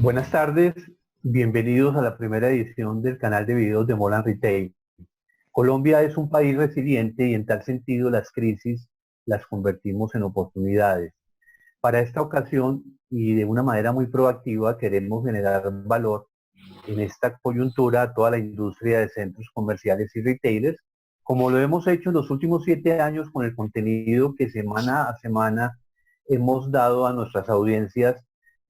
Buenas tardes, bienvenidos a la primera edición del canal de videos de Molan Retail. Colombia es un país resiliente y en tal sentido las crisis las convertimos en oportunidades. Para esta ocasión y de una manera muy proactiva queremos generar valor en esta coyuntura a toda la industria de centros comerciales y retailers, como lo hemos hecho en los últimos 7 años con el contenido que semana a semana hemos dado a nuestras audiencias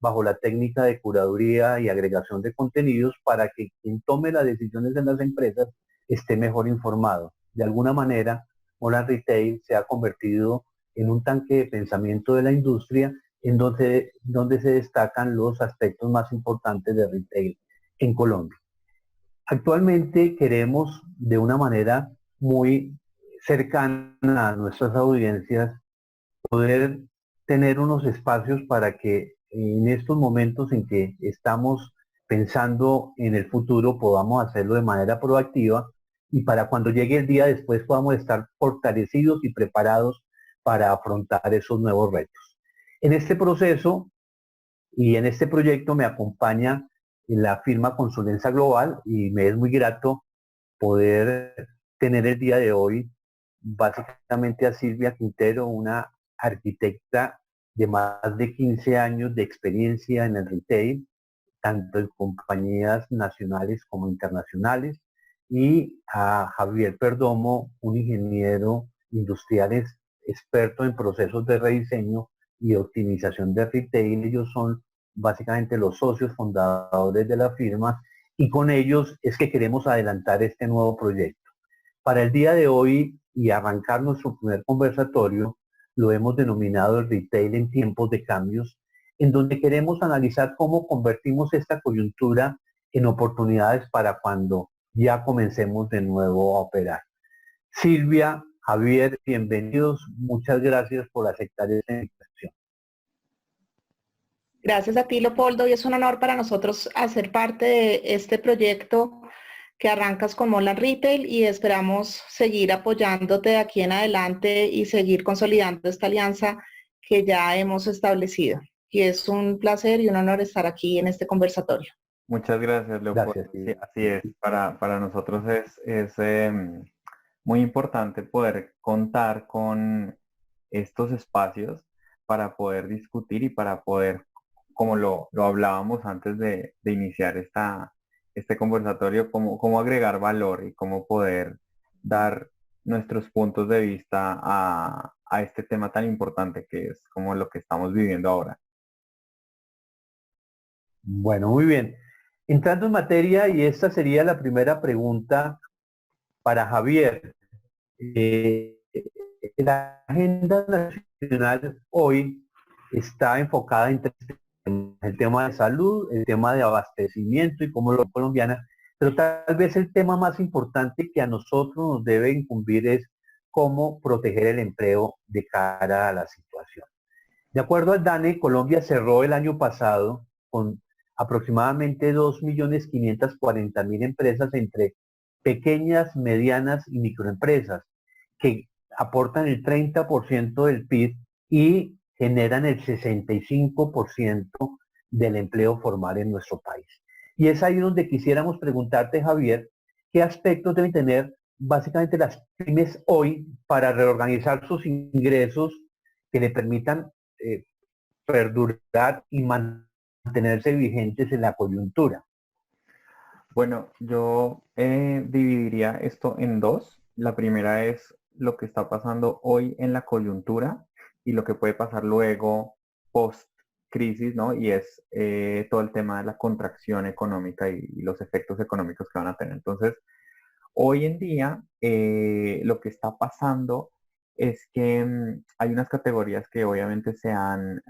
bajo la técnica de curaduría y agregación de contenidos para que quien tome las decisiones en las empresas esté mejor informado. De alguna manera, Molan Retail se ha convertido en un tanque de pensamiento de la industria en donde se destacan los aspectos más importantes de retail en Colombia. Actualmente queremos de una manera muy cercana a nuestras audiencias poder tener unos espacios para que en estos momentos en que estamos pensando en el futuro podamos hacerlo de manera proactiva y para cuando llegue el día después podamos estar fortalecidos y preparados para afrontar esos nuevos retos. En este proceso y en este proyecto me acompaña la firma Consulencia Global y me es muy grato poder tener el día de hoy básicamente a Silvia Quintero, una arquitecta de más de 15 años de experiencia en el retail, tanto en compañías nacionales como internacionales, y a Javier Perdomo, un ingeniero industrial experto en procesos de rediseño y optimización de retail. Ellos son básicamente los socios fundadores de la firma y con ellos es que queremos adelantar este nuevo proyecto. Para el día de hoy y arrancar nuestro primer conversatorio, lo hemos denominado el retail en tiempos de cambios, en donde queremos analizar cómo convertimos esta coyuntura en oportunidades para cuando ya comencemos de nuevo a operar. Silvia, Javier, bienvenidos. Muchas gracias por aceptar esta invitación. Gracias a ti, Leopoldo, y es un honor para nosotros hacer parte de este proyecto que arrancas con Molan Retail y esperamos seguir apoyándote de aquí en adelante y seguir consolidando esta alianza que ya hemos establecido. Y es un placer y un honor estar aquí en este conversatorio. Muchas gracias, Leopoldo. Gracias, Sí, Silvia. así es. Para nosotros es muy importante poder contar con estos espacios para poder discutir y para poder, como lo hablábamos antes de iniciar este conversatorio, cómo agregar valor y cómo poder dar nuestros puntos de vista a este tema tan importante que es como lo que estamos viviendo ahora. Bueno, muy bien. Entrando en materia, y esta sería la primera pregunta para Javier. Eh, la agenda nacional hoy está enfocada en tres temas: el tema de salud, el tema de abastecimiento y cómo lo colombiana, pero tal vez el tema más importante que a nosotros nos debe incumbir es cómo proteger el empleo de cara a la situación. De acuerdo al DANE, Colombia cerró el año pasado con aproximadamente 2.540.000 empresas entre pequeñas, medianas y microempresas que aportan el 30% del PIB y generan el 65% del empleo formal en nuestro país. Y es ahí donde quisiéramos preguntarte, Javier, qué aspectos deben tener básicamente las pymes hoy para reorganizar sus ingresos que le permitan eh, perdurar y mantenerse vigentes en la coyuntura. Bueno, yo dividiría esto en dos. La primera es lo que está pasando hoy en la coyuntura y lo que puede pasar luego post crisis, ¿no? Y es todo el tema de la contracción económica y los efectos económicos que van a tener. Entonces, hoy en día, lo que está pasando es que hay unas categorías que obviamente se han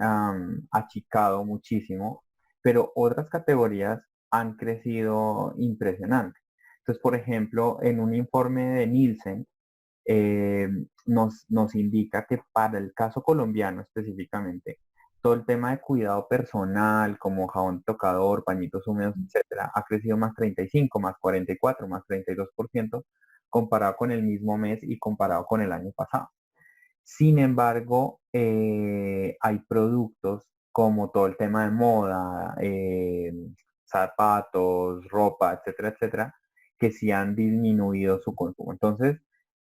achicado muchísimo, pero otras categorías han crecido impresionante. Entonces, por ejemplo, en un informe de Nielsen, eh, nos indica que para el caso colombiano específicamente, todo el tema de cuidado personal, como jabón tocador, pañitos húmedos, etcétera, ha crecido más 35, más 44, más 32% comparado con el mismo mes y comparado con el año pasado. Sin embargo, hay productos como todo el tema de moda, zapatos, ropa, etcétera, etcétera, que sí han disminuido su consumo. Entonces,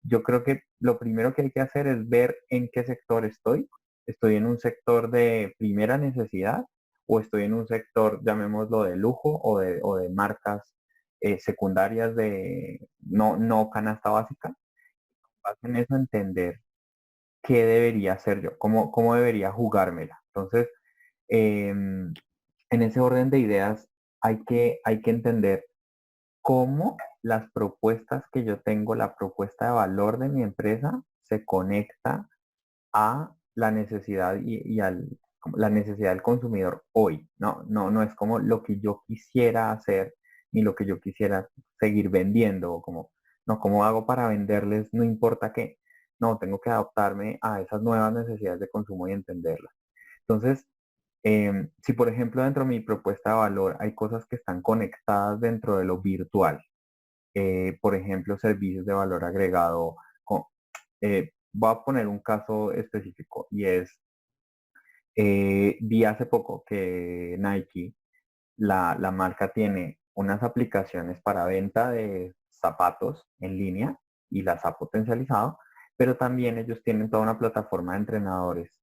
yo creo que lo primero que hay que hacer es ver en qué sector estoy. ¿Estoy en un sector de primera necesidad o estoy en un sector, llamémoslo, de lujo o de marcas secundarias de no canasta básica? En eso entender qué debería hacer yo, cómo debería jugármela. Entonces, en ese orden de ideas hay que entender cómo las propuestas que yo tengo, la propuesta de valor de mi empresa, se conecta a la necesidad como la necesidad del consumidor hoy. No es como lo que yo quisiera hacer ni lo que yo quisiera seguir vendiendo, o como, no, ¿cómo hago para venderles? No importa qué. No, tengo que adaptarme a esas nuevas necesidades de consumo y entenderlas. Entonces, si por ejemplo dentro de mi propuesta de valor hay cosas que están conectadas dentro de lo virtual, por ejemplo, servicios de valor agregado, voy a poner un caso específico y es, vi hace poco que Nike, la marca tiene unas aplicaciones para venta de zapatos en línea y las ha potencializado, pero también ellos tienen toda una plataforma de entrenadores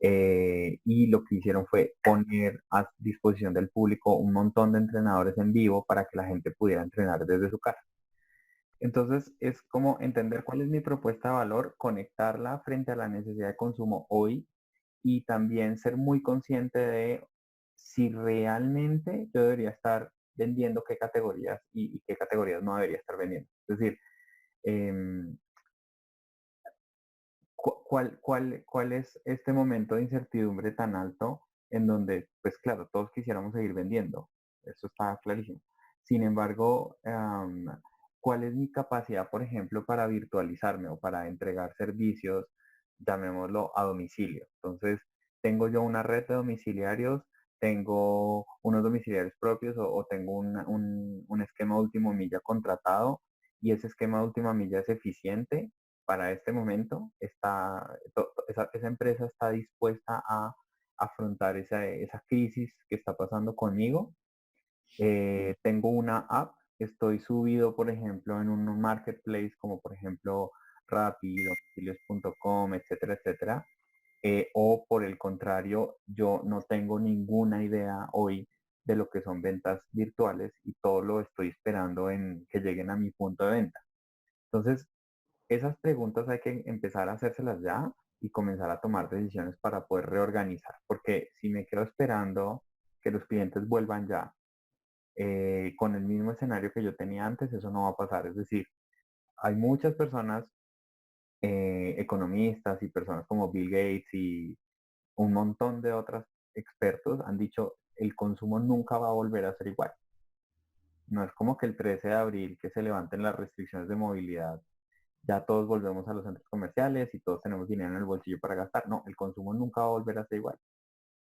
y lo que hicieron fue poner a disposición del público un montón de entrenadores en vivo para que la gente pudiera entrenar desde su casa. Entonces es como entender cuál es mi propuesta de valor, conectarla frente a la necesidad de consumo hoy y también ser muy consciente de si realmente yo debería estar vendiendo qué categorías y qué categorías no debería estar vendiendo. Es decir, em, ¿cuál es este momento de incertidumbre tan alto en donde, pues claro, todos quisiéramos seguir vendiendo? Eso está clarísimo. Sin embargo, ¿cuál es mi capacidad, por ejemplo, para virtualizarme o para entregar servicios, llamémoslo, a domicilio? Entonces, tengo yo una red de domiciliarios, tengo unos domiciliarios propios o tengo un esquema de última milla contratado y ese esquema de última milla es eficiente para este momento. Esa empresa está dispuesta a afrontar esa crisis que está pasando conmigo. Tengo una app, estoy subido, por ejemplo, en un marketplace como por ejemplo Rappi, domicilios.com, etcétera, etcétera. O por el contrario, yo no tengo ninguna idea hoy de lo que son ventas virtuales y todo lo estoy esperando en que lleguen a mi punto de venta. Entonces, esas preguntas hay que empezar a hacérselas ya y comenzar a tomar decisiones para poder reorganizar, porque si me quedo esperando que los clientes vuelvan ya con el mismo escenario que yo tenía antes, eso no va a pasar. Es decir, hay muchas personas, economistas y personas como Bill Gates y un montón de otros expertos han dicho el consumo nunca va a volver a ser igual. No es como que el 13 de abril que se levanten las restricciones de movilidad ya todos volvemos a los centros comerciales y todos tenemos dinero en el bolsillo para gastar. No, el consumo nunca va a volver a ser igual,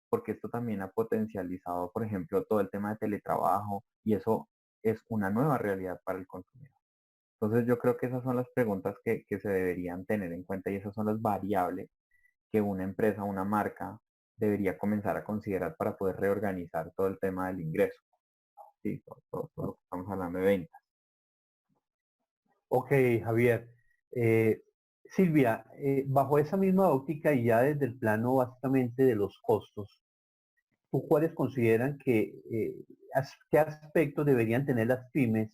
porque esto también ha potencializado, por ejemplo, todo el tema de teletrabajo y eso es una nueva realidad para el consumidor. Entonces yo creo que esas son las preguntas que se deberían tener en cuenta y esas son las variables que una empresa, una marca debería comenzar a considerar para poder reorganizar todo el tema del ingreso. Sí, todo lo que estamos hablando de ventas. Ok, Javier. Silvia, bajo esa misma óptica y ya desde el plano básicamente de los costos, ¿tú cuáles consideran qué aspectos deberían tener las pymes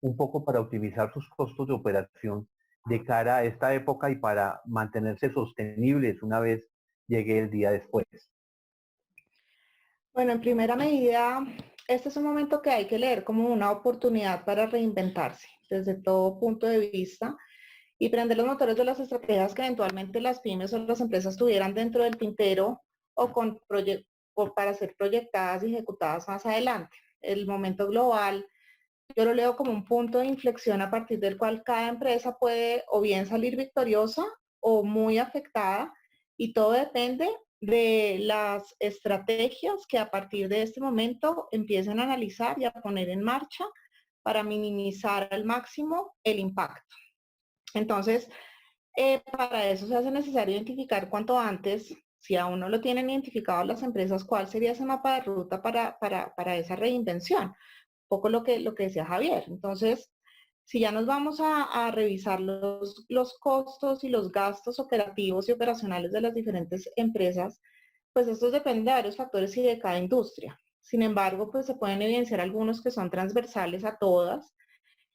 un poco para optimizar sus costos de operación de cara a esta época y para mantenerse sostenibles una vez llegue el día después? Bueno, en primera medida, este es un momento que hay que leer como una oportunidad para reinventarse desde todo punto de vista y prender los motores de las estrategias que eventualmente las pymes o las empresas tuvieran dentro del tintero o o para ser proyectadas y ejecutadas más adelante. El momento global, yo lo leo como un punto de inflexión a partir del cual cada empresa puede o bien salir victoriosa o muy afectada y todo depende de las estrategias que a partir de este momento empiecen a analizar y a poner en marcha para minimizar al máximo el impacto. Entonces, para eso se hace necesario identificar cuanto antes si aún no lo tienen identificado las empresas, ¿cuál sería ese mapa de ruta para esa reinvención? Un poco lo que decía Javier. Entonces, si ya nos vamos a revisar los costos y los gastos operativos y operacionales de las diferentes empresas, pues estos dependen de varios factores y de cada industria. Sin embargo, pues se pueden evidenciar algunos que son transversales a todas,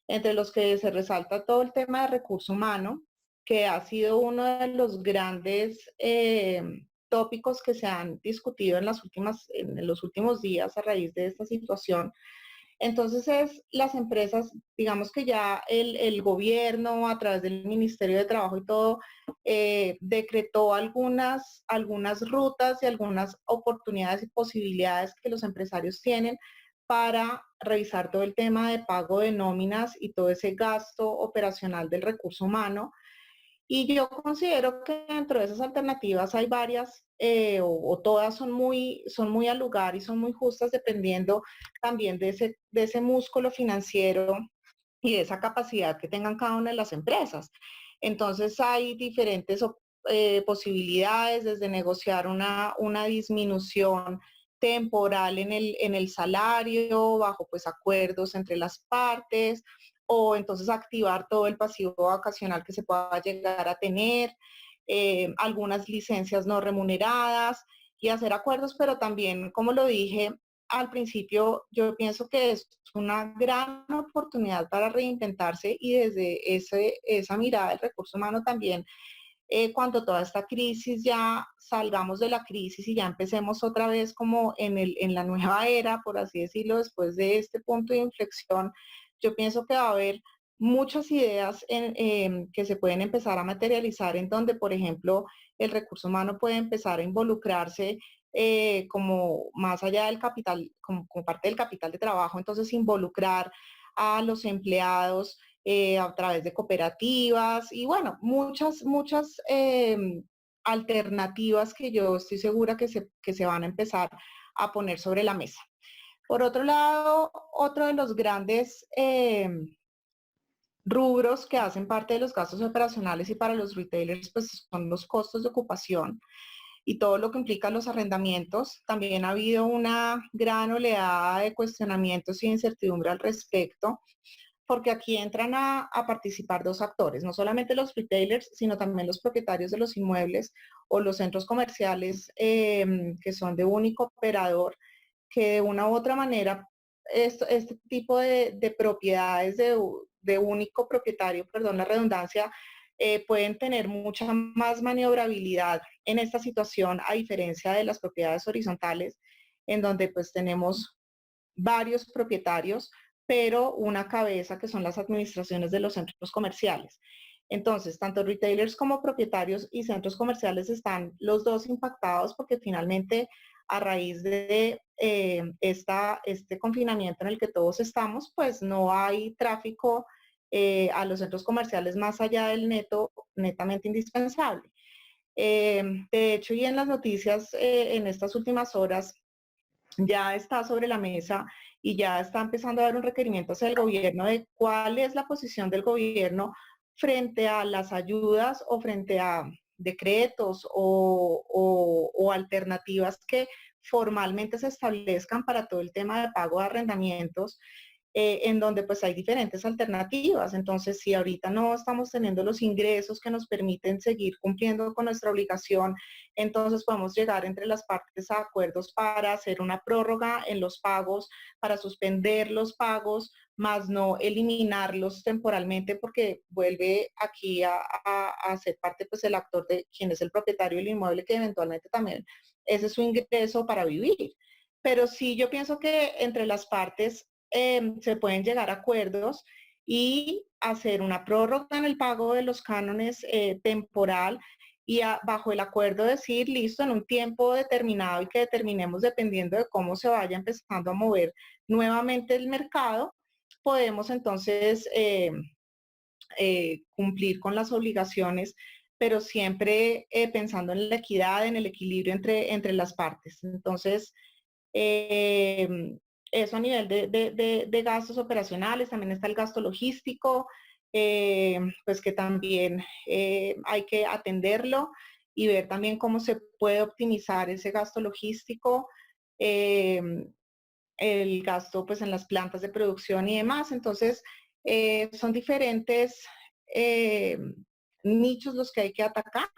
entre los que se resalta todo el tema de recurso humano, que ha sido uno de los grandes tópicos que se han discutido en los últimos días a raíz de esta situación. Entonces las empresas, digamos que ya el gobierno a través del Ministerio de Trabajo y todo, decretó algunas rutas y algunas oportunidades y posibilidades que los empresarios tienen para revisar todo el tema de pago de nóminas y todo ese gasto operacional del recurso humano. Y yo considero que dentro de esas alternativas hay varias o todas son muy al lugar y son muy justas dependiendo también de ese músculo financiero y de esa capacidad que tengan cada una de las empresas. Entonces hay diferentes posibilidades, desde negociar una disminución temporal en el salario, bajo pues acuerdos entre las partes, o entonces activar todo el pasivo vacacional que se pueda llegar a tener, algunas licencias no remuneradas y hacer acuerdos, pero también, como lo dije al principio, yo pienso que es una gran oportunidad para reinventarse y desde esa mirada del recurso humano también, cuando toda esta crisis ya salgamos de la crisis y ya empecemos otra vez como en la nueva era, por así decirlo, después de este punto de inflexión, yo pienso que va a haber muchas ideas que se pueden empezar a materializar en donde, por ejemplo, el recurso humano puede empezar a involucrarse como más allá del capital, como parte del capital de trabajo, entonces involucrar a los empleados a través de cooperativas y bueno, muchas alternativas que yo estoy segura que se van a empezar a poner sobre la mesa. Por otro lado, otro de los grandes rubros que hacen parte de los gastos operacionales y para los retailers pues son los costos de ocupación y todo lo que implica los arrendamientos. También ha habido una gran oleada de cuestionamientos y incertidumbre al respecto, porque aquí entran a participar dos actores, no solamente los retailers, sino también los propietarios de los inmuebles o los centros comerciales que son de único operador, que de una u otra manera este tipo de propiedades de único propietario, perdón la redundancia, pueden tener mucha más maniobrabilidad en esta situación a diferencia de las propiedades horizontales, en donde pues tenemos varios propietarios, pero una cabeza que son las administraciones de los centros comerciales. Entonces, tanto retailers como propietarios y centros comerciales están los dos impactados porque finalmente a raíz de este confinamiento en el que todos estamos, pues no hay tráfico a los centros comerciales más allá del netamente indispensable. De hecho, y en las noticias en estas últimas horas, ya está sobre la mesa y ya está empezando a haber un requerimiento hacia el gobierno de cuál es la posición del gobierno frente a las ayudas o frente a decretos o alternativas que formalmente se establezcan para todo el tema de pago de arrendamientos, en donde pues hay diferentes alternativas. Entonces, si ahorita no estamos teniendo los ingresos que nos permiten seguir cumpliendo con nuestra obligación, entonces podemos llegar entre las partes a acuerdos para hacer una prórroga en los pagos, para suspender los pagos, más no eliminarlos temporalmente porque vuelve aquí a ser parte pues el actor de quien es el propietario del inmueble que eventualmente también ese es su ingreso para vivir. Pero sí yo pienso que entre las partes se pueden llegar a acuerdos y hacer una prórroga en el pago de los cánones temporal y bajo el acuerdo decir, listo, en un tiempo determinado y que determinemos dependiendo de cómo se vaya empezando a mover nuevamente el mercado, podemos entonces cumplir con las obligaciones, pero siempre pensando en la equidad, en el equilibrio entre las partes. Entonces, eso a nivel de gastos operacionales, también está el gasto logístico, pues que también hay que atenderlo y ver también cómo se puede optimizar ese gasto logístico, el gasto pues en las plantas de producción y demás. Entonces, son diferentes nichos los que hay que atacar,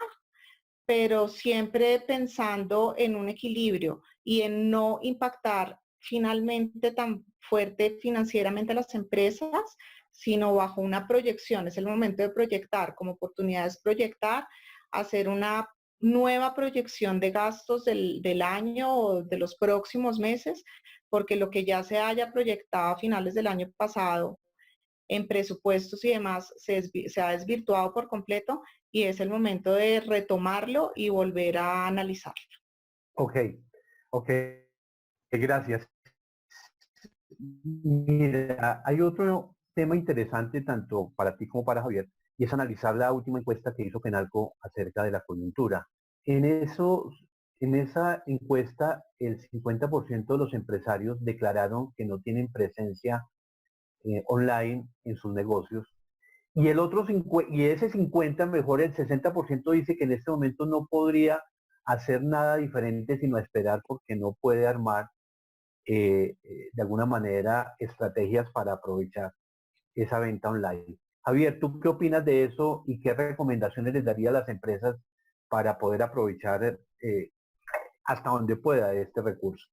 pero siempre pensando en un equilibrio y en no impactar finalmente tan fuerte financieramente a las empresas, sino bajo una proyección. Es el momento de proyectar, como oportunidades proyectar, hacer una nueva proyección de gastos del año o de los próximos meses, porque lo que ya se haya proyectado a finales del año pasado en presupuestos y demás se ha desvirtuado por completo y es el momento de retomarlo y volver a analizarlo. Ok, ok, gracias. Mira, hay otro tema interesante tanto para ti como para Javier, y es analizar la última encuesta que hizo Penalco acerca de la coyuntura. En esa encuesta, el 50% de los empresarios declararon que no tienen presencia online en sus negocios. Y ese 50, mejor el 60% dice que en este momento no podría hacer nada diferente sino esperar porque no puede armar de alguna manera estrategias para aprovechar esa venta online. Javier, ¿tú qué opinas de eso y qué recomendaciones les daría a las empresas para poder aprovechar hasta donde pueda este recurso?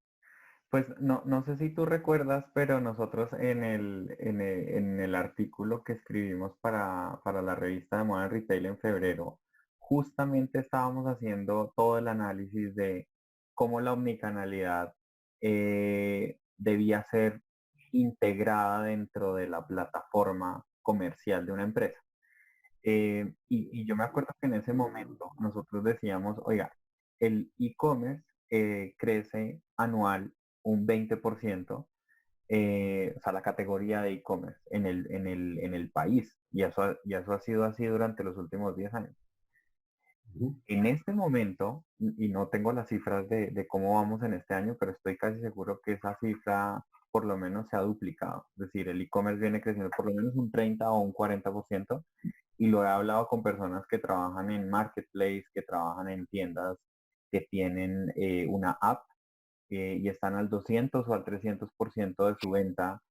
Pues no sé si tú recuerdas, pero nosotros en el artículo que escribimos para la revista de Moda Retail en febrero, justamente estábamos haciendo todo el análisis de cómo la omnicanalidad debía ser integrada dentro de la plataforma comercial de una empresa. Y yo me acuerdo que en ese momento nosotros decíamos, oiga, el e-commerce crece anual un 20%, o sea, la categoría de e-commerce en el país, y eso ha sido así durante los últimos 10 años. En este momento, y no tengo las cifras de cómo vamos en este año, pero estoy casi seguro que esa cifra por lo menos se ha duplicado. Es decir, el e-commerce viene creciendo por lo menos un 30 o un 40%, y lo he hablado con personas que trabajan en marketplace, que trabajan en tiendas que tienen una app y están al 200 o al 300% de su venta,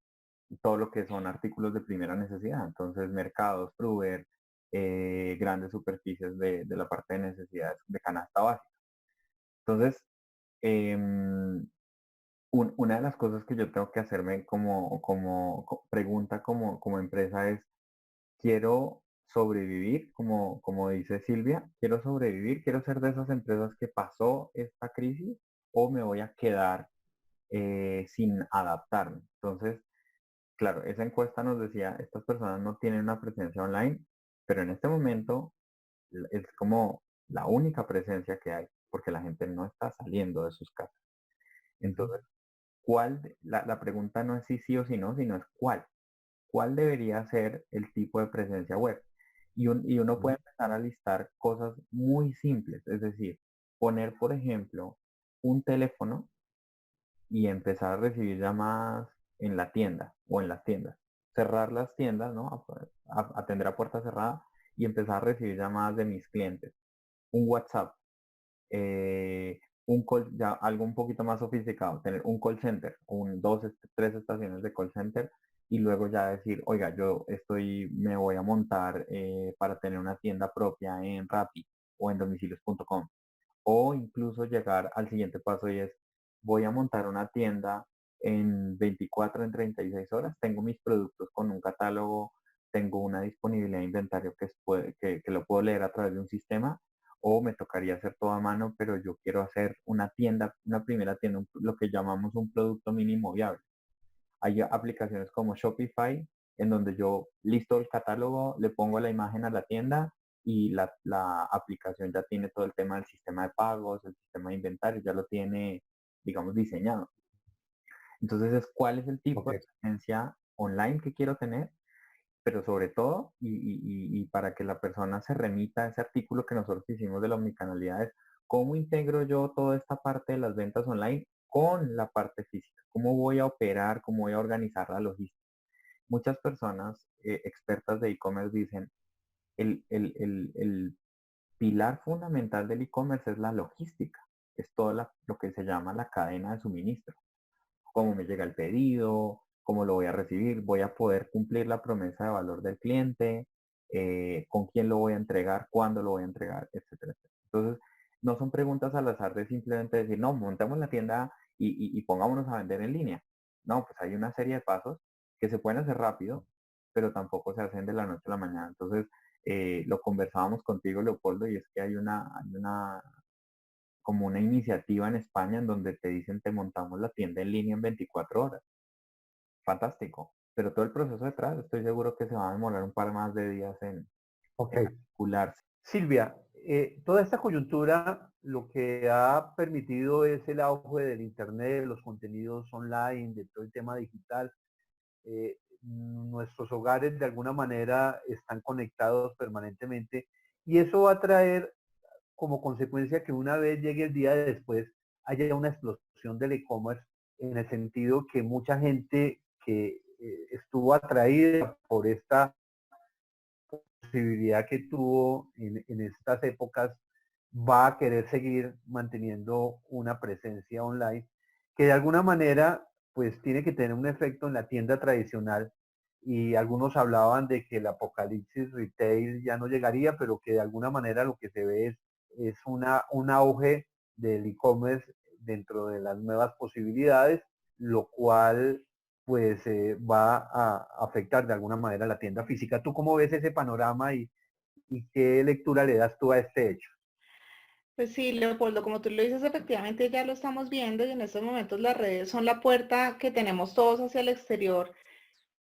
todo lo que son artículos de primera necesidad. Entonces, mercados, Fruver, grandes superficies de la parte de necesidades de canasta básica. Entonces, em, una de las cosas que yo tengo que hacerme pregunta como empresa es, quiero sobrevivir, como dice Silvia, quiero sobrevivir, quiero ser de esas empresas que pasó esta crisis, o me voy a quedar sin adaptarme. Entonces, claro, esa encuesta nos decía, estas personas no tienen una presencia online, pero en este momento es como la única presencia que hay, porque la gente no está saliendo de sus casas. Entonces, la pregunta no es si sí o si no, sino es cuál. ¿Cuál debería ser el tipo de presencia web? Y uno puede empezar a listar cosas muy simples, es decir, poner, por ejemplo, un teléfono y empezar a recibir llamadas en la tienda o en las tiendas. Cerrar las tiendas, ¿no? Atender a puerta cerrada y empezar a recibir llamadas de mis clientes. Un WhatsApp, ya algo un poquito más sofisticado, tener un call center, tres estaciones de call center, y luego ya decir, oiga, me voy a montar para tener una tienda propia en Rappi o en domicilios.com. O incluso llegar al siguiente paso, y es, voy a montar una tienda en 24, en 36 horas, tengo mis productos con un catálogo, tengo una disponibilidad de inventario que lo puedo leer a través de un sistema, o me tocaría hacer todo a mano, pero yo quiero hacer una tienda, una primera tienda, lo que llamamos un producto mínimo viable. Hay aplicaciones como Shopify, en donde yo listo el catálogo, le pongo la imagen a la tienda, y la aplicación ya tiene todo el tema del sistema de pagos, el sistema de inventario, ya lo tiene, digamos, diseñado. Entonces es cuál es el tipo Ok. de presencia online que quiero tener, pero sobre todo, y para que la persona se remita a ese artículo que nosotros hicimos de la omnicanalidad, es cómo integro yo toda esta parte de las ventas online con la parte física, cómo voy a operar, cómo voy a organizar la logística. Muchas personas expertas de e-commerce dicen, el pilar fundamental del e-commerce es la logística, es todo lo que se llama la cadena de suministro. Cómo me llega el pedido, cómo lo voy a recibir, voy a poder cumplir la promesa de valor del cliente, con quién lo voy a entregar, cuándo lo voy a entregar, etcétera, etcétera. Entonces, no son preguntas al azar de simplemente decir, no, montemos la tienda y pongámonos a vender en línea. No, pues hay una serie de pasos que se pueden hacer rápido, pero tampoco se hacen de la noche a la mañana. Entonces, lo conversábamos contigo, Leopoldo, y es que hay como una iniciativa en España en donde te dicen te montamos la tienda en línea en 24 horas. Fantástico. Pero todo el proceso detrás, estoy seguro que se va a demorar un par más de días en Ok. articularse. Silvia, toda esta coyuntura lo que ha permitido es el auge del Internet, de los contenidos online, de todo el tema digital. Nuestros hogares de alguna manera están conectados permanentemente y eso va a traer como consecuencia que una vez llegue el día de después haya una explosión del e-commerce en el sentido que mucha gente que estuvo atraída por esta posibilidad que tuvo en estas épocas va a querer seguir manteniendo una presencia online que de alguna manera pues tiene que tener un efecto en la tienda tradicional y algunos hablaban de que el apocalipsis retail ya no llegaría, pero que de alguna manera lo que se ve es un auge del e-commerce dentro de las nuevas posibilidades, lo cual pues va a afectar de alguna manera la tienda física. ¿Tú cómo ves ese panorama y qué lectura le das tú a este hecho? Pues sí, Leopoldo, como tú lo dices, efectivamente ya lo estamos viendo y en estos momentos las redes son la puerta que tenemos todos hacia el exterior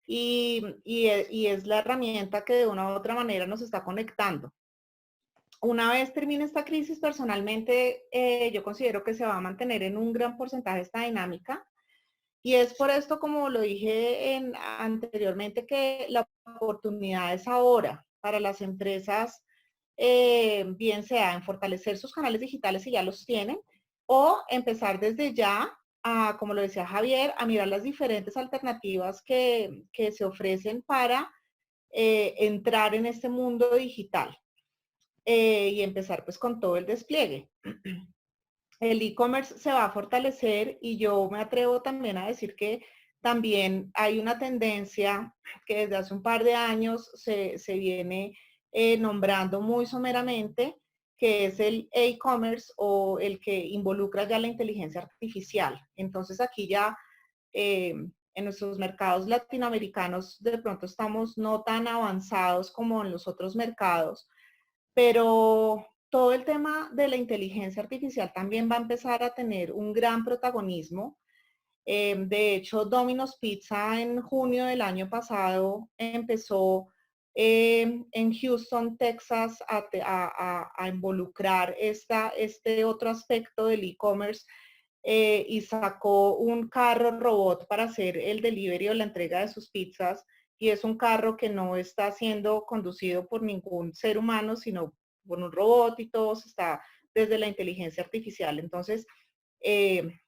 y es la herramienta que de una u otra manera nos está conectando. Una vez termine esta crisis, personalmente yo considero que se va a mantener en un gran porcentaje esta dinámica y es por esto, como lo dije anteriormente, que la oportunidad es ahora para las empresas, bien sea en fortalecer sus canales digitales si ya los tienen, o empezar desde ya a, como lo decía Javier, a mirar las diferentes alternativas que se ofrecen para entrar en este mundo digital y empezar pues con todo el despliegue. El e-commerce se va a fortalecer y yo me atrevo también a decir que también hay una tendencia que desde hace un par de años se viene nombrando muy someramente, que es el e-commerce o el que involucra ya la inteligencia artificial. Entonces aquí ya en nuestros mercados latinoamericanos de pronto estamos no tan avanzados como en los otros mercados, pero todo el tema de la inteligencia artificial también va a empezar a tener un gran protagonismo. De hecho, Domino's Pizza en junio del año pasado empezó en Houston, Texas, a involucrar este otro aspecto del e-commerce y sacó un carro robot para hacer el delivery o la entrega de sus pizzas. Y es un carro que no está siendo conducido por ningún ser humano, sino por un robot y todo está desde la inteligencia artificial. Entonces,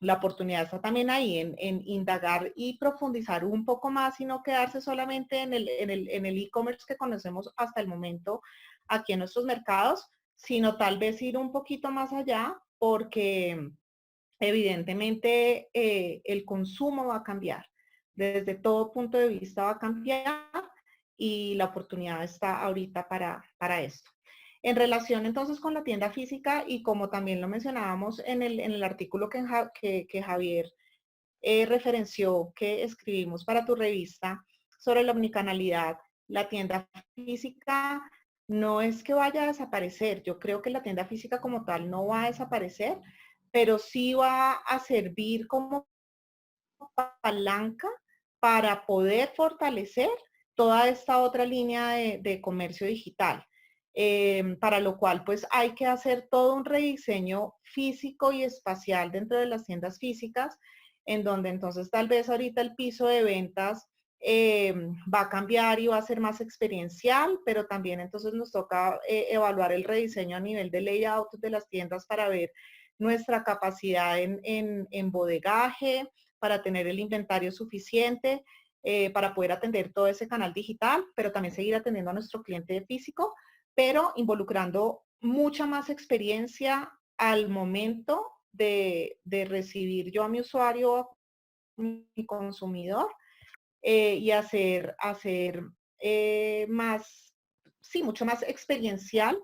la oportunidad está también ahí en indagar y profundizar un poco más y no quedarse solamente en el e-commerce que conocemos hasta el momento aquí en nuestros mercados, sino tal vez ir un poquito más allá porque evidentemente el consumo va a cambiar. Desde todo punto de vista va a cambiar y la oportunidad está ahorita para esto. En relación entonces con la tienda física y como también lo mencionábamos en el artículo que Javier referenció, que escribimos para tu revista sobre la omnicanalidad, la tienda física no es que vaya a desaparecer. Yo creo que la tienda física como tal no va a desaparecer, pero sí va a servir como palanca para poder fortalecer toda esta otra línea de comercio digital. Para lo cual pues hay que hacer todo un rediseño físico y espacial dentro de las tiendas físicas, en donde entonces tal vez ahorita el piso de ventas va a cambiar y va a ser más experiencial, pero también entonces nos toca evaluar el rediseño a nivel de layout de las tiendas para ver nuestra capacidad en bodegaje, para tener el inventario suficiente, para poder atender todo ese canal digital, pero también seguir atendiendo a nuestro cliente físico, pero involucrando mucha más experiencia al momento de recibir yo a mi usuario, mi consumidor, y hacer más, sí, mucho más experiencial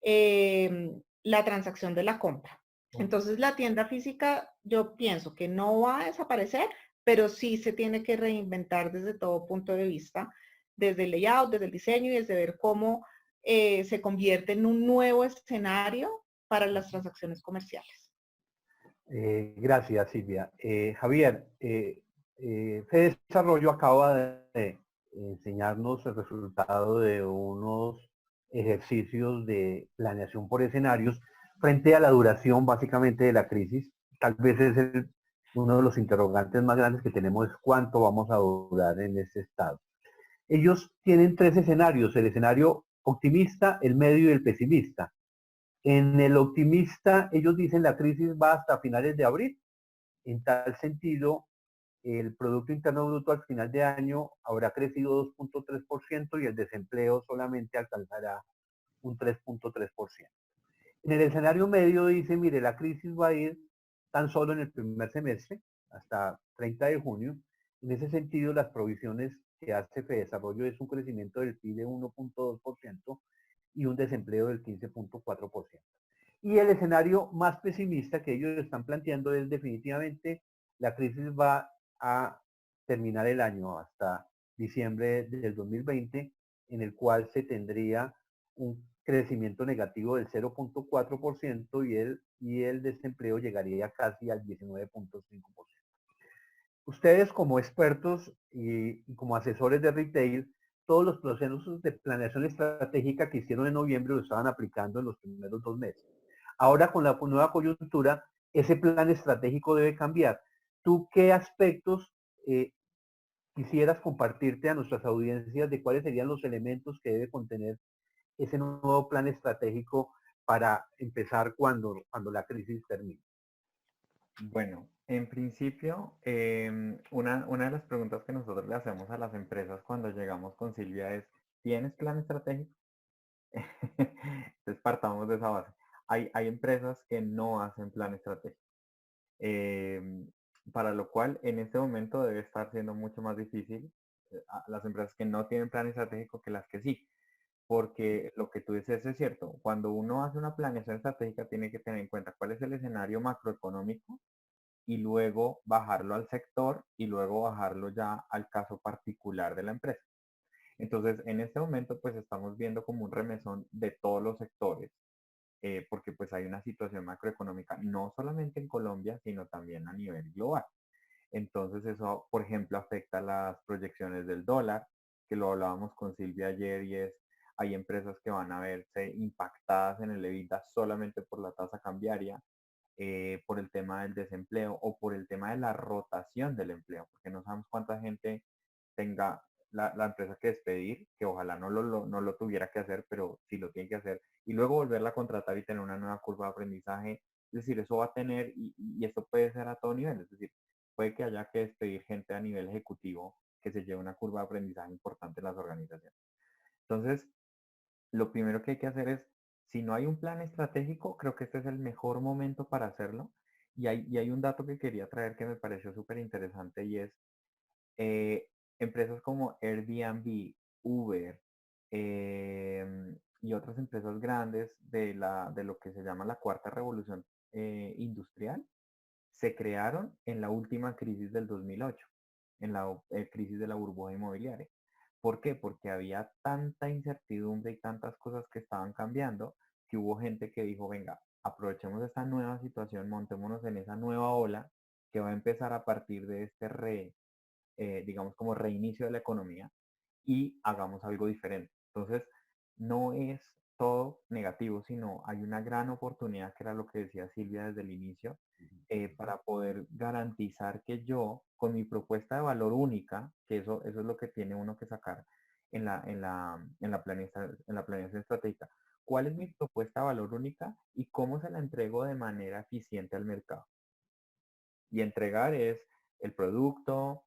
la transacción de la compra. Entonces la tienda física yo pienso que no va a desaparecer, pero sí se tiene que reinventar desde todo punto de vista, desde el layout, desde el diseño y desde ver cómo se convierte en un nuevo escenario para las transacciones comerciales. Gracias, Silvia. Javier, Fede Desarrollo acaba de enseñarnos el resultado de unos ejercicios de planeación por escenarios frente a la duración básicamente de la crisis. Tal vez es uno de los interrogantes más grandes que tenemos, es cuánto vamos a durar en este estado. Ellos tienen tres escenarios, el escenario optimista, el medio y el pesimista. En el optimista, ellos dicen la crisis va hasta finales de abril. En tal sentido, el Producto Interno Bruto al final de año habrá crecido 2.3% y el desempleo solamente alcanzará un 3.3%. En el escenario medio dice, mire, la crisis va a ir tan solo en el primer semestre, hasta 30 de junio. En ese sentido, las provisiones que hace Fedesarrollo es un crecimiento del PIB de 1.2% y un desempleo del 15.4%. Y el escenario más pesimista que ellos están planteando es definitivamente la crisis va a terminar el año hasta diciembre del 2020, en el cual se tendría un crecimiento negativo del 0.4% y el desempleo llegaría casi al 19.5%. Ustedes como expertos y como asesores de retail, todos los procesos de planeación estratégica que hicieron en noviembre lo estaban aplicando en los primeros 2 meses. Ahora con la nueva coyuntura, ese plan estratégico debe cambiar. ¿Tú qué aspectos quisieras compartirte a nuestras audiencias de cuáles serían los elementos que debe contener ese nuevo plan estratégico para empezar cuando la crisis termine? Bueno, en principio, una de las preguntas que nosotros le hacemos a las empresas cuando llegamos con Silvia es, ¿tienes plan estratégico? Entonces partamos de esa base. Hay empresas que no hacen plan estratégico, para lo cual en este momento debe estar siendo mucho más difícil a las empresas que no tienen plan estratégico que las que sí. Porque lo que tú dices es cierto. Cuando uno hace una planeación estratégica tiene que tener en cuenta cuál es el escenario macroeconómico y luego bajarlo al sector y luego bajarlo ya al caso particular de la empresa. Entonces, en este momento, pues estamos viendo como un remesón de todos los sectores, porque pues hay una situación macroeconómica no solamente en Colombia, sino también a nivel global. Entonces, eso, por ejemplo, afecta las proyecciones del dólar, que lo hablábamos con Silvia ayer, y es, hay empresas que van a verse impactadas en el EBITDA solamente por la tasa cambiaria, por el tema del desempleo o por el tema de la rotación del empleo, porque no sabemos cuánta gente tenga la empresa que despedir, que ojalá no lo tuviera que hacer, pero sí lo tiene que hacer, y luego volverla a contratar y tener una nueva curva de aprendizaje. Es decir, eso va a tener, y esto puede ser a todo nivel, es decir, puede que haya que despedir gente a nivel ejecutivo que se lleve una curva de aprendizaje importante en las organizaciones. Entonces, lo primero que hay que hacer es, si no hay un plan estratégico, creo que este es el mejor momento para hacerlo. Y hay un dato que quería traer que me pareció súper interesante y es eh, empresas como Airbnb, Uber y otras empresas grandes de lo que se llama la cuarta revolución industrial se crearon en la última crisis del 2008, en la crisis de la burbuja inmobiliaria. ¿Por qué? Porque había tanta incertidumbre y tantas cosas que estaban cambiando que hubo gente que dijo, venga, aprovechemos esta nueva situación, montémonos en esa nueva ola que va a empezar a partir de este digamos como reinicio de la economía y hagamos algo diferente. Entonces, no es todo negativo, sino hay una gran oportunidad, que era lo que decía Silvia desde el inicio, para poder garantizar que yo, con mi propuesta de valor única, que eso es lo que tiene uno que sacar en la planeación estratégica, ¿cuál es mi propuesta de valor única y cómo se la entrego de manera eficiente al mercado? Y entregar es el producto,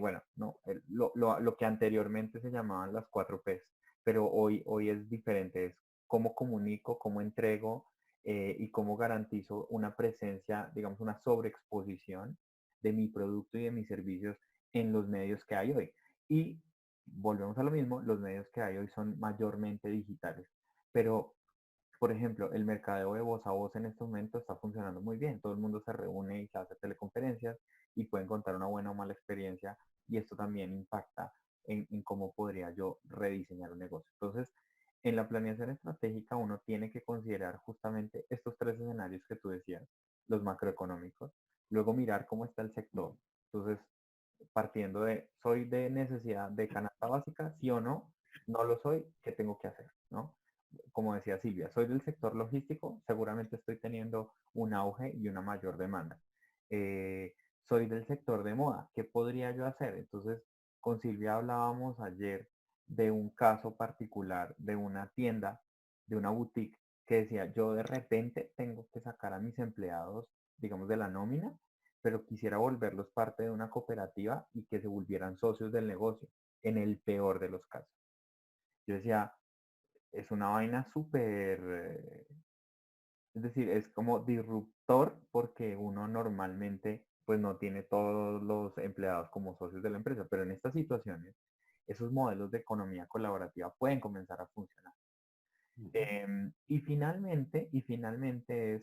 bueno, no, lo que anteriormente se llamaban las 4 Ps, pero hoy es diferente eso. cómo comunico, cómo entrego y cómo garantizo una presencia, digamos, una sobreexposición de mi producto y de mis servicios en los medios que hay hoy. Y volvemos a lo mismo, los medios que hay hoy son mayormente digitales, pero por ejemplo, el mercadeo de voz a voz en este momento está funcionando muy bien. Todo el mundo se reúne y se hace teleconferencias y pueden contar una buena o mala experiencia y esto también impacta en cómo podría yo rediseñar un negocio. Entonces, en la planeación estratégica uno tiene que considerar justamente estos tres escenarios que tú decías, los macroeconómicos, luego mirar cómo está el sector. Entonces, partiendo de, ¿soy de necesidad de canasta básica? ¿Sí o no? ¿No lo soy? ¿Qué tengo que hacer? ¿No? Como decía Silvia, soy del sector logístico, seguramente estoy teniendo un auge y una mayor demanda. Eh, soy del sector de moda, ¿qué podría yo hacer? Entonces, con Silvia hablábamos ayer de un caso particular de una tienda, de una boutique, que decía, yo de repente tengo que sacar a mis empleados, digamos, de la nómina, pero quisiera volverlos parte de una cooperativa y que se volvieran socios del negocio, en el peor de los casos. Yo decía, es una vaina súper, es decir, es como disruptor porque uno normalmente pues no tiene todos los empleados como socios de la empresa, pero en estas situaciones esos modelos de economía colaborativa pueden comenzar a funcionar. Y finalmente es,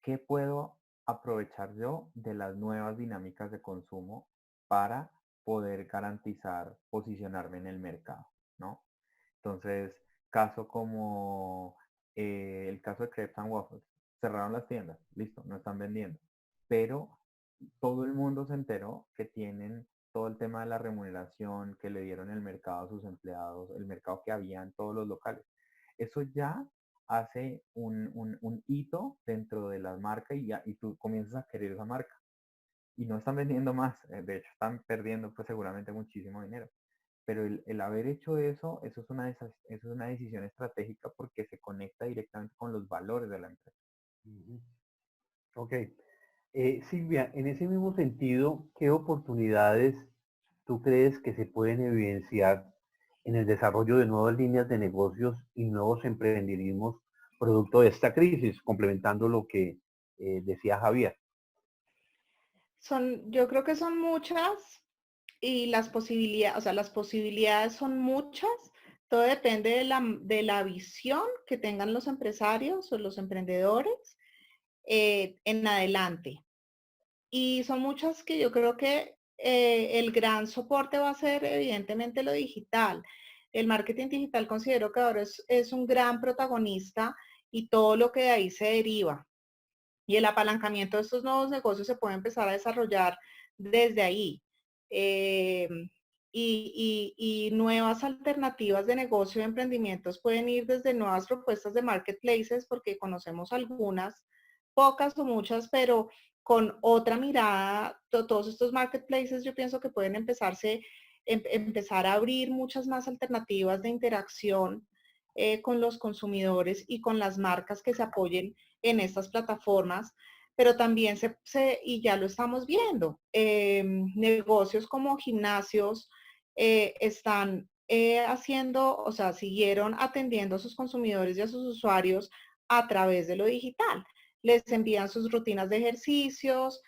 ¿qué puedo aprovechar yo de las nuevas dinámicas de consumo para poder garantizar posicionarme en el mercado, ¿no? Entonces, caso como el caso de Crepes and Waffles. Cerraron las tiendas, listo, no están vendiendo. Pero todo el mundo se enteró que tienen todo el tema de la remuneración que le dieron el mercado a sus empleados, el mercado que había en todos los locales. Eso ya hace un hito dentro de la marca y tú comienzas a querer esa marca. Y no están vendiendo más, de hecho están perdiendo pues seguramente muchísimo dinero. Pero el haber hecho eso, eso es una decisión estratégica porque se conecta directamente con los valores de la empresa. Ok. Silvia, en ese mismo sentido, ¿qué oportunidades tú crees que se pueden evidenciar en el desarrollo de nuevas líneas de negocios y nuevos emprendimientos producto de esta crisis, complementando lo que decía Javier? Yo creo que son muchas y las posibilidades, o sea, las posibilidades son muchas. Todo depende de la visión que tengan los empresarios o los emprendedores en adelante. Y son muchas que yo creo que el gran soporte va a ser evidentemente lo digital. El marketing digital considero que ahora es un gran protagonista y todo lo que de ahí se deriva. Y el apalancamiento de estos nuevos negocios se puede empezar a desarrollar desde ahí. Eh, y nuevas alternativas de negocio y emprendimientos pueden ir desde nuevas propuestas de marketplaces, porque conocemos algunas, pocas o muchas, pero con otra mirada, todos estos marketplaces yo pienso que pueden empezar a abrir muchas más alternativas de interacción con los consumidores y con las marcas que se apoyen en estas plataformas, pero también y ya lo estamos viendo, negocios como gimnasios están haciendo, o sea, siguieron atendiendo a sus consumidores y a sus usuarios a través de lo digital. Les envían sus rutinas de ejercicios,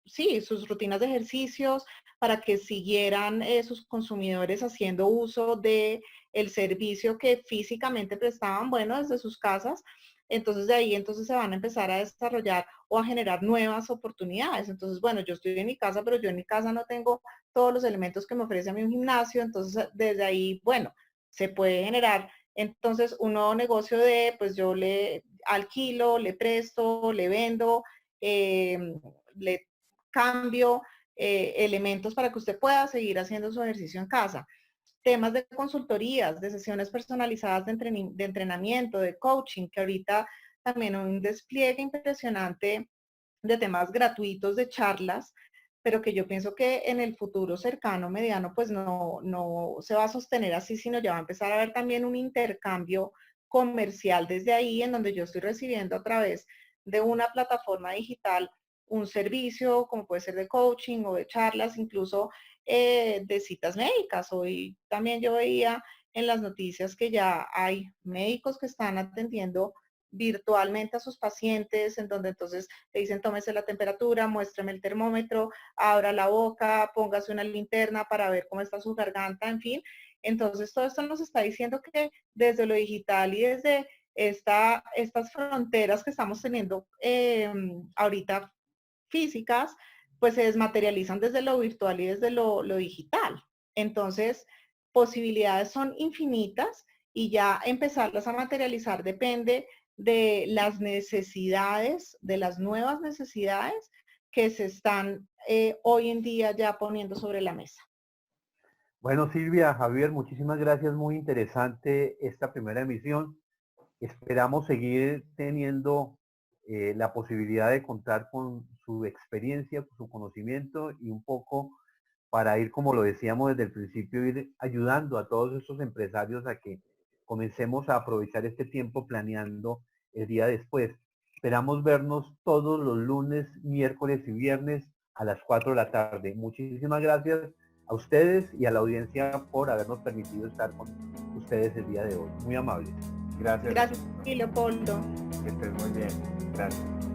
sí, sus rutinas de ejercicios para que siguieran sus consumidores haciendo uso de el servicio que físicamente prestaban, bueno, desde sus casas. Entonces de ahí entonces se van a empezar a desarrollar o a generar nuevas oportunidades. Entonces, bueno, yo estoy en mi casa, pero yo en mi casa no tengo todos los elementos que me ofrece a mí un gimnasio. Entonces, desde ahí, bueno, se puede generar entonces un nuevo negocio de, pues yo le alquilo, le presto, le vendo, le cambio elementos para que usted pueda seguir haciendo su ejercicio en casa. Temas de consultorías, de sesiones personalizadas de entrenamiento, de coaching, que ahorita también hay un despliegue impresionante de temas gratuitos, de charlas, pero que yo pienso que en el futuro cercano, mediano, pues no se va a sostener así, sino ya va a empezar a haber también un intercambio comercial desde ahí, en donde yo estoy recibiendo a través de una plataforma digital un servicio, como puede ser de coaching o de charlas, incluso de citas médicas. Hoy también yo veía en las noticias que ya hay médicos que están atendiendo virtualmente a sus pacientes, en donde entonces le dicen tómese la temperatura, muéstreme el termómetro, abra la boca, póngase una linterna para ver cómo está su garganta, en fin. Entonces todo esto nos está diciendo que desde lo digital y desde estas fronteras que estamos teniendo ahorita físicas, pues se desmaterializan desde lo virtual y desde lo digital. Entonces, posibilidades son infinitas y ya empezarlas a materializar depende de las necesidades, de las nuevas necesidades que se están hoy en día ya poniendo sobre la mesa. Bueno, Silvia, Javier, muchísimas gracias. Muy interesante esta primera emisión. Esperamos seguir teniendo la posibilidad de contar con su experiencia, con su conocimiento y un poco para ir, como lo decíamos desde el principio, ir ayudando a todos estos empresarios a que comencemos a aprovechar este tiempo planeando el día después. Esperamos vernos todos los lunes, miércoles y viernes a las 4 de la tarde. Muchísimas gracias a ustedes y a la audiencia por habernos permitido estar con ustedes el día de hoy. Muy amables. Gracias. Gracias, Leopoldo. Que estés muy bien. Gracias.